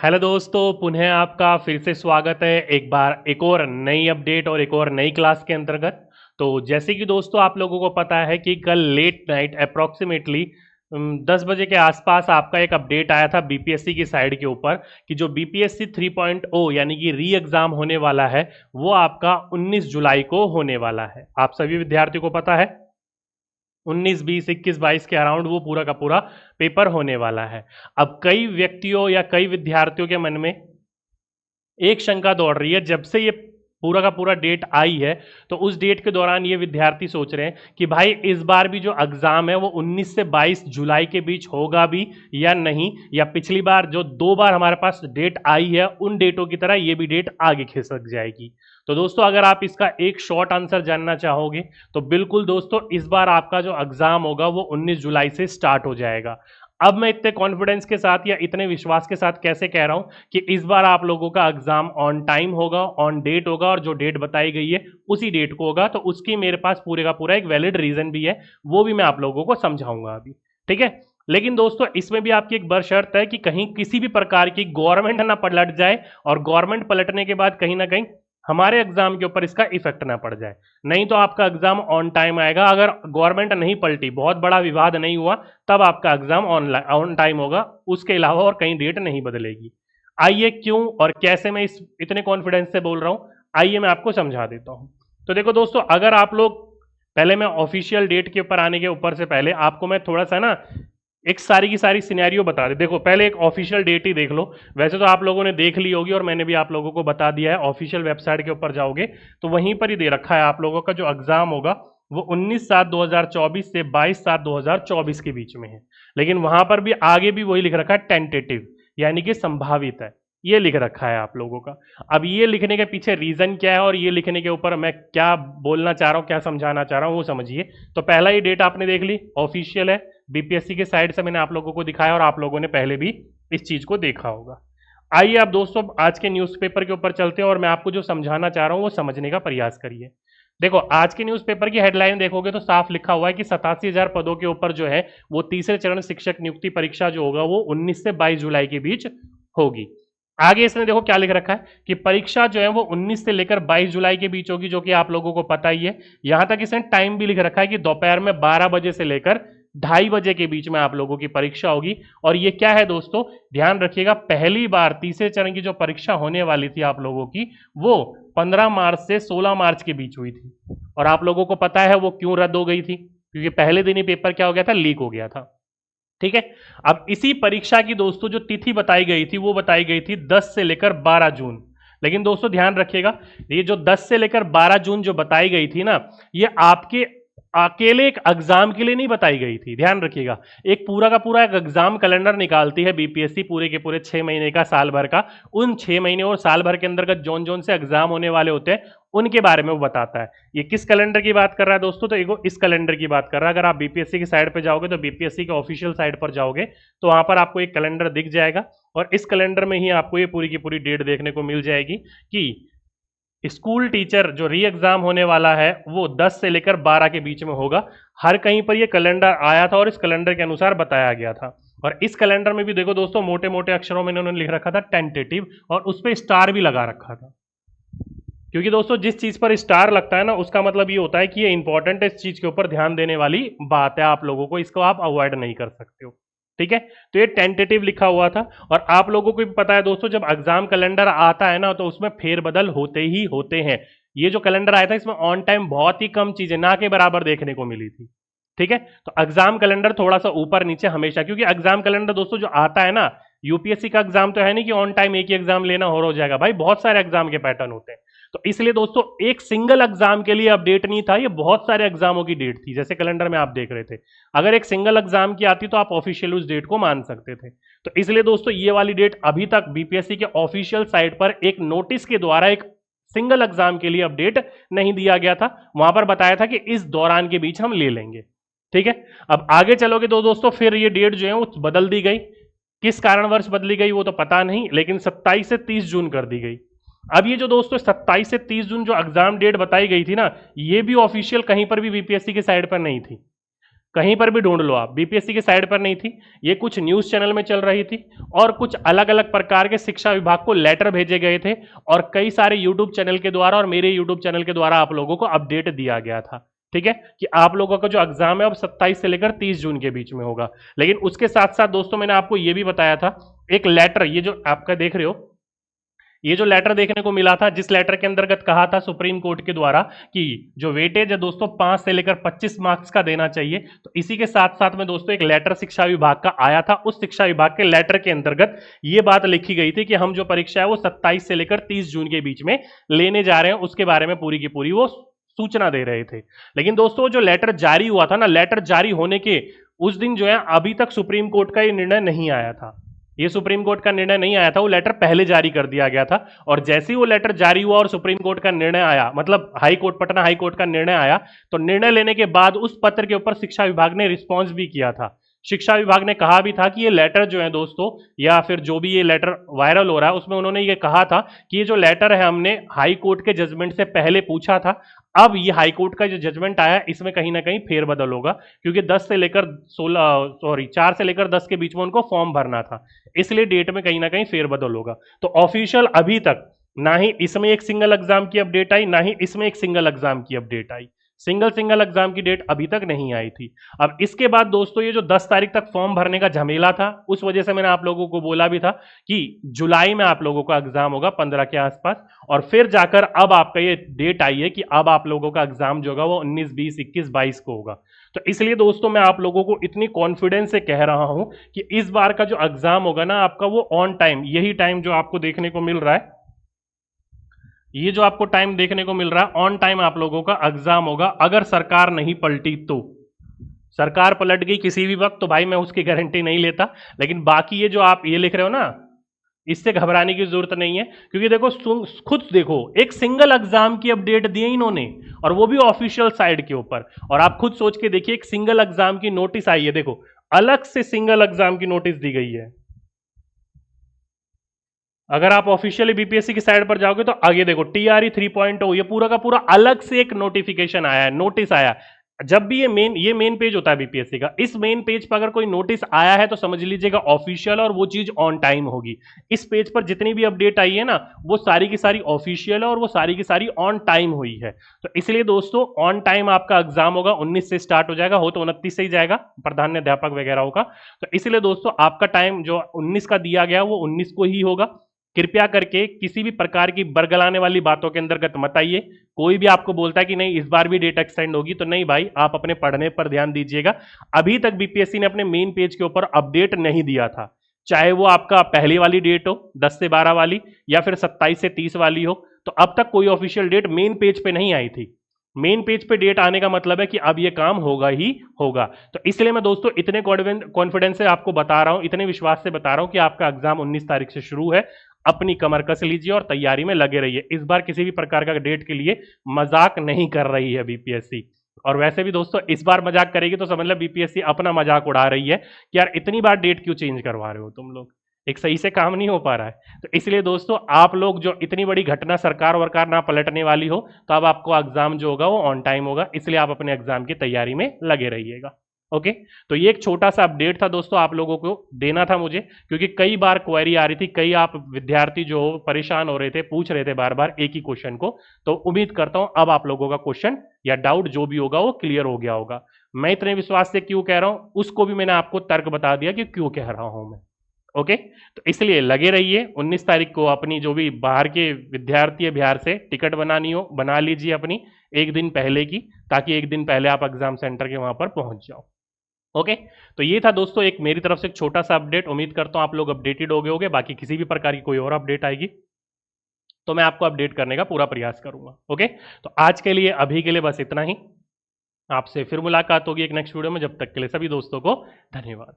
Hello दोस्तों, पुनः आपका फिर से स्वागत है एक बार एक और नई अपडेट और एक और नई क्लास के अंतर्गत। तो जैसे कि दोस्तों आप लोगों को पता है कि कल लेट नाइट अप्रोक्सीमेटली 10 बजे के आसपास आपका एक अपडेट आया था बीपीएससी की साइड के ऊपर कि जो बीपीएससी 3.0 यानी कि री एग्जाम होने वाला है वो आपका 19 जुलाई को होने वाला है। आप सभी विद्यार्थियों को पता है 19, 20, 21, 22 के अराउंड वो पूरा का पूरा पेपर होने वाला है। अब कई व्यक्तियों या कई विद्यार्थियों के मन में एक शंका दौड़ रही है जब से ये पूरा का पूरा डेट आई है। तो उस डेट के दौरान ये विद्यार्थी सोच रहे हैं कि भाई इस बार भी जो एग्जाम है वो 19 से 22 जुलाई के बीच होगा भी या नहीं, या पिछली बार जो 2 बार हमारे पास डेट आई है उन डेटों की तरह ये भी डेट आगे खिसक जाएगी। तो दोस्तों अगर आप इसका एक शॉर्ट आंसर जानना चाहोगे तो बिल्कुल दोस्तों इस बार आपका जो एग्जाम होगा वो 19 जुलाई से स्टार्ट हो जाएगा। अब मैं इतने कॉन्फिडेंस के साथ या इतने विश्वास के साथ कैसे कह रहा हूं कि इस बार आप लोगों का एग्जाम ऑन टाइम होगा, ऑन डेट होगा, और जो डेट बताई गई है उसी डेट को होगा। तो उसकी मेरे पास पूरे का पूरा एक वैलिड रीजन भी है, वो भी मैं आप लोगों को समझाऊंगा अभी। ठीक है, लेकिन दोस्तों इसमें भी आपकी एक बशर्त है कि कहीं किसी भी प्रकार की गवर्नमेंट ना पलट जाए, और गवर्नमेंट पलटने के बाद कहीं ना कहीं हमारे एग्जाम के ऊपर इसका इफेक्ट ना पड़ जाए। नहीं तो आपका एग्जाम ऑन टाइम आएगा। अगर गवर्नमेंट नहीं पलटी, बहुत बड़ा विवाद नहीं हुआ, तब आपका एग्जाम ऑन टाइम होगा। उसके अलावा और कहीं डेट नहीं बदलेगी। आइए क्यों और कैसे मैं इस इतने कॉन्फिडेंस से बोल रहा हूं, आइए मैं आपको समझा देता हूं। तो देखो दोस्तों, अगर आप लोग पहले मैं ऑफिशियल डेट के ऊपर आने के ऊपर से पहले आपको मैं थोड़ा सा ना एक सारी की सारी सिनेरियो बता दे। देखो पहले एक ऑफिशियल डेट ही देख लो। वैसे तो आप लोगों ने देख ली होगी और मैंने भी आप लोगों को बता दिया है। ऑफिशियल वेबसाइट के ऊपर जाओगे तो वहीं पर ही दे रखा है आप लोगों का जो एग्जाम होगा वो 19/7/2024 से 22/7/2024 के बीच में है। लेकिन वहां पर भी आगे भी वही लिख रखा है टेंटेटिव, यानी कि संभावित है, ये लिख रखा है आप लोगों का। अब ये लिखने के पीछे रीजन क्या है और ये लिखने के ऊपर मैं क्या बोलना चाह रहा हूँ, क्या समझाना चाह रहा हूँ, वो समझिए। तो पहला ही डेट आपने देख ली, ऑफिशियल है, बीपीएससी के साइड से मैंने आप लोगों को दिखाया और आप लोगों ने पहले भी इस चीज को देखा होगा। आइए अब दोस्तों आज के न्यूज़पेपर के ऊपर चलते हैं और मैं आपको जो समझाना चाह रहा हूं वो समझने का प्रयास करिए। देखो आज के न्यूज़पेपर की हेडलाइन देखोगे तो साफ लिखा हुआ है कि 87,000 पदों के ऊपर जो है वो तीसरे चरण शिक्षक नियुक्ति परीक्षा जो होगा वो 19 से 22 जुलाई के बीच होगी। आगे इसने देखो क्या लिख रखा है कि परीक्षा जो है वो 19 से लेकर 22 जुलाई के बीच होगी, जो कि आप लोगों को पता ही है। यहां तक इसने टाइम भी लिख रखा है कि दोपहर में 12 बजे से लेकर 2:30 बजे के बीच में आप लोगों की परीक्षा होगी। और ये क्या है दोस्तों, ध्यान रखिएगा, पहली बार तीसरे चरण की जो परीक्षा होने वाली थी आप लोगों की वो 15 मार्च से 16 मार्च के बीच हुई थी। और आप लोगों को पता है वो क्यों रद्द हो गई थी, क्योंकि पहले दिन ही पेपर क्या हो गया था, लीक हो गया था। ठीक है, अब इसी परीक्षा की दोस्तों जो तिथि बताई गई थी वो बताई गई थी 10 से लेकर 12 जून। लेकिन दोस्तों ध्यान रखिएगा, ये जो 10 से लेकर 12 जून जो बताई गई थी ना, ये आपके अकेले एक एग्जाम के लिए नहीं बताई गई थी। ध्यान रखिएगा, एक पूरा का पूरा एक एग्जाम कैलेंडर निकालती है बीपीएससी, पूरे के पूरे 6 महीने का, साल भर का। उन 6 महीने और साल भर के अंतर्गत जोन जोन से एग्जाम होने वाले होते हैं उनके बारे में वो बताता है। ये किस कैलेंडर की बात कर रहा है दोस्तों, तो एगो इस कैलेंडर की बात कर रहा है। अगर आप बीपीएससी की साइड पे जाओगे तो बीपीएससी के ऑफिशियल साइट पर जाओगे तो वहां पर आपको एक कैलेंडर दिख जाएगा, और इस कैलेंडर में ही आपको ये पूरी की पूरी डेट देखने को मिल जाएगी कि स्कूल टीचर जो री एग्जाम होने वाला है वो 10 से लेकर 12 के बीच में होगा। हर कहीं पर ये कैलेंडर आया था और इस कैलेंडर के अनुसार बताया गया था। और इस कैलेंडर में भी देखो दोस्तों मोटे मोटे अक्षरों में इन्होंने लिख रखा था टेंटेटिव, और उस पर स्टार भी लगा रखा था। क्योंकि दोस्तों जिस चीज पर स्टार लगता है ना उसका मतलब ये होता है कि ये इंपॉर्टेंट है, इस चीज के ऊपर ध्यान देने वाली बात है आप लोगों को, इसको आप अवॉइड नहीं कर सकते हो। ठीक है, तो ये टेंटेटिव लिखा हुआ था। और आप लोगों को भी पता है दोस्तों, जब एग्जाम कैलेंडर आता है ना तो उसमें फेरबदल होते ही होते हैं। ये जो कैलेंडर आया था इसमें ऑन टाइम बहुत ही कम चीजें ना के बराबर देखने को मिली थी। ठीक है, तो एग्जाम कैलेंडर थोड़ा सा ऊपर नीचे हमेशा, क्योंकि एग्जाम कैलेंडर दोस्तों जो आता है ना, यूपीएससी का एग्जाम तो है नहीं कि ऑन टाइम एक ही एग्जाम लेना हो जाएगा, भाई बहुत सारे एग्जाम के पैटर्न होते हैं। तो इसलिए दोस्तों एक सिंगल एग्जाम के लिए अपडेट नहीं था, ये बहुत सारे एग्जामों की डेट थी, जैसे कैलेंडर में आप देख रहे थे। अगर एक सिंगल एग्जाम की आती तो आप ऑफिशियल उस डेट को मान सकते थे। तो इसलिए दोस्तों ये वाली डेट अभी तक बीपीएससी के ऑफिशियल साइट पर एक नोटिस के द्वारा एक सिंगल एग्जाम के लिए अपडेट नहीं दिया गया था। वहां पर बताया था कि इस दौरान के बीच हम ले लेंगे। ठीक है, अब आगे चलोगे तो दोस्तों फिर ये डेट जो है वो बदल दी गई। किस कारणवश बदली गई वो तो पता नहीं, लेकिन 27 से 30 जून कर दी गई। अब ये जो दोस्तों 27 से 30 जून जो एग्जाम डेट बताई गई थी ना, ये भी ऑफिशियल कहीं पर भी बीपीएससी की साइड पर नहीं थी। कहीं पर भी ढूंढ लो आप, बीपीएससी के साइड पर नहीं थी, ये कुछ न्यूज चैनल में चल रही थी और कुछ अलग अलग प्रकार के शिक्षा विभाग को लेटर भेजे गए थे और कई सारे यूट्यूब चैनल के द्वारा और मेरे यूट्यूब चैनल के द्वारा आप लोगों को अपडेट दिया गया था, ठीक है, कि आप लोगों का जो एग्जाम है अब 27 से लेकर 30 जून के बीच में होगा। लेकिन उसके साथ साथ दोस्तों मैंने आपको यह भी बताया था, एक लेटर, ये जो आपका देख रहे हो, ये जो लेटर देखने को मिला था, जिस लेटर के अंतर्गत कहा था सुप्रीम कोर्ट के द्वारा कि जो वेटेज है दोस्तों 5 से लेकर 25 मार्क्स का देना चाहिए, तो इसी के साथ साथ में दोस्तों एक लेटर शिक्षा विभाग का आया था। उस शिक्षा विभाग के लेटर के अंतर्गत ये बात लिखी गई थी कि हम जो परीक्षा है वो 27 से लेकर 30 जून के बीच में लेने जा रहे हैं, उसके बारे में पूरी की पूरी वो सूचना दे रहे थे। लेकिन दोस्तों जो लेटर जारी हुआ था ना, लेटर जारी होने के उस दिन जो है अभी तक सुप्रीम कोर्ट का ये निर्णय नहीं आया था, ये सुप्रीम कोर्ट का निर्णय नहीं आया था, वो लेटर पहले जारी कर दिया गया था। और जैसे ही वो लेटर जारी हुआ और सुप्रीम कोर्ट का निर्णय आया, मतलब high court, Patna high court का निर्णय आया, तो निर्णय लेने के बाद उस पत्र के ऊपर शिक्षा विभाग ने रिस्पॉन्स भी किया था। शिक्षा विभाग ने कहा भी था कि ये लेटर जो है दोस्तों, या फिर जो भी ये लेटर वायरल हो रहा है उसमें उन्होंने ये कहा था कि ये जो लेटर है हमने हाई कोर्ट के जजमेंट से पहले पूछा था, अब ये हाई कोर्ट का जो जजमेंट आया इसमें कहीं ना कहीं फेरबदल होगा, क्योंकि 10 से लेकर 4 से लेकर 10 के बीच में उनको फॉर्म भरना था, इसलिए डेट में कहीं ना कहीं फेरबदल होगा। तो ऑफिशियल अभी तक ना ही इसमें एक सिंगल एग्जाम की अपडेट आई, ना ही इसमें एक सिंगल एग्जाम की अपडेट आई, सिंगल एग्जाम की डेट अभी तक नहीं आई थी। अब इसके बाद दोस्तों ये जो 10 तारीख तक फॉर्म भरने का झमेला था, उस वजह से मैंने आप लोगों को बोला भी था कि जुलाई में आप लोगों का एग्जाम होगा 15 के आसपास, और फिर जाकर अब आपका ये डेट आई है कि अब आप लोगों का एग्जाम जो होगा वो 19, 20, 21, 22 को होगा। तो इसलिए दोस्तों मैं आप लोगों को इतनी कॉन्फिडेंस से कह रहा हूं कि इस बार का जो एग्जाम होगा ना आपका, वो ऑन टाइम, यही टाइम जो आपको देखने को मिल रहा है, ये जो आपको टाइम देखने को मिल रहा है, ऑन टाइम आप लोगों का एग्जाम होगा। अगर सरकार नहीं पलटी तो, सरकार पलट गई किसी भी वक्त तो भाई मैं उसकी गारंटी नहीं लेता, लेकिन बाकी ये जो आप ये लिख रहे हो ना, इससे घबराने की जरूरत नहीं है, क्योंकि देखो खुद देखो एक सिंगल एग्जाम की अपडेट दी है इन्होंने, और वो भी ऑफिशियल साइड के ऊपर। और आप खुद सोच के देखिए, एक सिंगल एग्जाम की नोटिस आई है, देखो अलग से सिंगल एग्जाम की नोटिस दी गई है। अगर आप ऑफिशियली बीपीएससी की साइड पर जाओगे तो आगे देखो टीआरई 3.0, ये पूरा का पूरा अलग से एक नोटिफिकेशन आया है, नोटिस आया। जब भी ये मेन पेज होता है बीपीएससी का, इस मेन पेज पर अगर कोई नोटिस आया है तो समझ लीजिएगा ऑफिशियल, और वो चीज ऑन टाइम होगी। इस पेज पर जितनी भी अपडेट आई है ना, वो सारी की सारी ऑफिशियल है और वो सारी की सारी ऑन टाइम हुई है। तो इसलिए दोस्तों ऑन टाइम आपका एग्जाम होगा, 19 से स्टार्ट हो जाएगा, हो तो 29 से ही जाएगा, प्रधानाध्यापक वगैरह होगा। तो इसलिए दोस्तों आपका टाइम जो 19 का दिया गया वो 19 को ही होगा। कृपया करके किसी भी प्रकार की बरगलाने वाली बातों के अंतर्गत मत आइए। कोई भी आपको बोलता है कि नहीं इस बार भी डेट एक्सटेंड होगी, तो नहीं भाई, आप अपने पढ़ने पर ध्यान दीजिएगा। अभी तक बीपीएससी ने अपने मेन पेज के ऊपर अपडेट नहीं दिया था, चाहे वो आपका पहली वाली डेट हो 10 से 12 वाली, या फिर 27 से 30 वाली हो, तो अब तक कोई ऑफिशियल डेट मेन पेज पे नहीं आई थी। मेन पेज पे डेट आने का मतलब है कि अब ये काम होगा ही होगा। तो इसलिए मैं दोस्तों इतने कॉन्फिडेंस से आपको बता रहा हूं, इतने विश्वास से बता रहा हूं कि आपका एग्जाम 19 तारीख से शुरू है। अपनी कमर कस लीजिए और तैयारी में लगे रहिए। इस बार किसी भी प्रकार का डेट के लिए मजाक नहीं कर रही है बीपीएससी। और वैसे भी दोस्तों इस बार मजाक करेगी तो समझ लो बीपीएससी अपना मजाक उड़ा रही है कि यार इतनी बार डेट क्यों चेंज करवा रहे हो तुम लोग, एक सही से काम नहीं हो पा रहा है। तो इसलिए दोस्तों आप लोग, जो इतनी बड़ी घटना सरकार वरकार ना पलटने वाली हो, तो अब आपको एग्जाम जो होगा वो ऑन टाइम होगा, इसलिए आप अपने एग्जाम की तैयारी में लगे रहिएगा। ओके, तो ये एक छोटा सा अपडेट था दोस्तों, आप लोगों को देना था मुझे, क्योंकि कई बार क्वेरी आ रही थी, कई आप विद्यार्थी जो परेशान हो रहे थे, पूछ रहे थे बार बार एक ही क्वेश्चन को। तो उम्मीद करता हूं अब आप लोगों का क्वेश्चन या डाउट जो भी होगा वो क्लियर हो गया होगा। मैं इतने विश्वास से क्यों कह रहा हूं उसको भी मैंने आपको तर्क बता दिया कि क्यों कह रहा हूं मैं। ओके, तो इसलिए लगे रहिए। 19 तारीख को अपनी जो भी बाहर के विद्यार्थी है बिहार से, टिकट बनानी हो बना लीजिए अपनी एक दिन पहले की, ताकि एक दिन पहले आप एग्जाम सेंटर के वहां पर पहुंच जाओ। ओके, तो ये था दोस्तों एक मेरी तरफ से एक छोटा सा अपडेट। उम्मीद करता हूं आप लोग अपडेटेड हो गए होंगे। बाकी किसी भी प्रकार की कोई और अपडेट आएगी तो मैं आपको अपडेट करने का पूरा प्रयास करूंगा। ओके, तो आज के लिए अभी के लिए बस इतना ही। आपसे फिर मुलाकात होगी एक नेक्स्ट वीडियो में। जब तक के लिए सभी दोस्तों को धन्यवाद।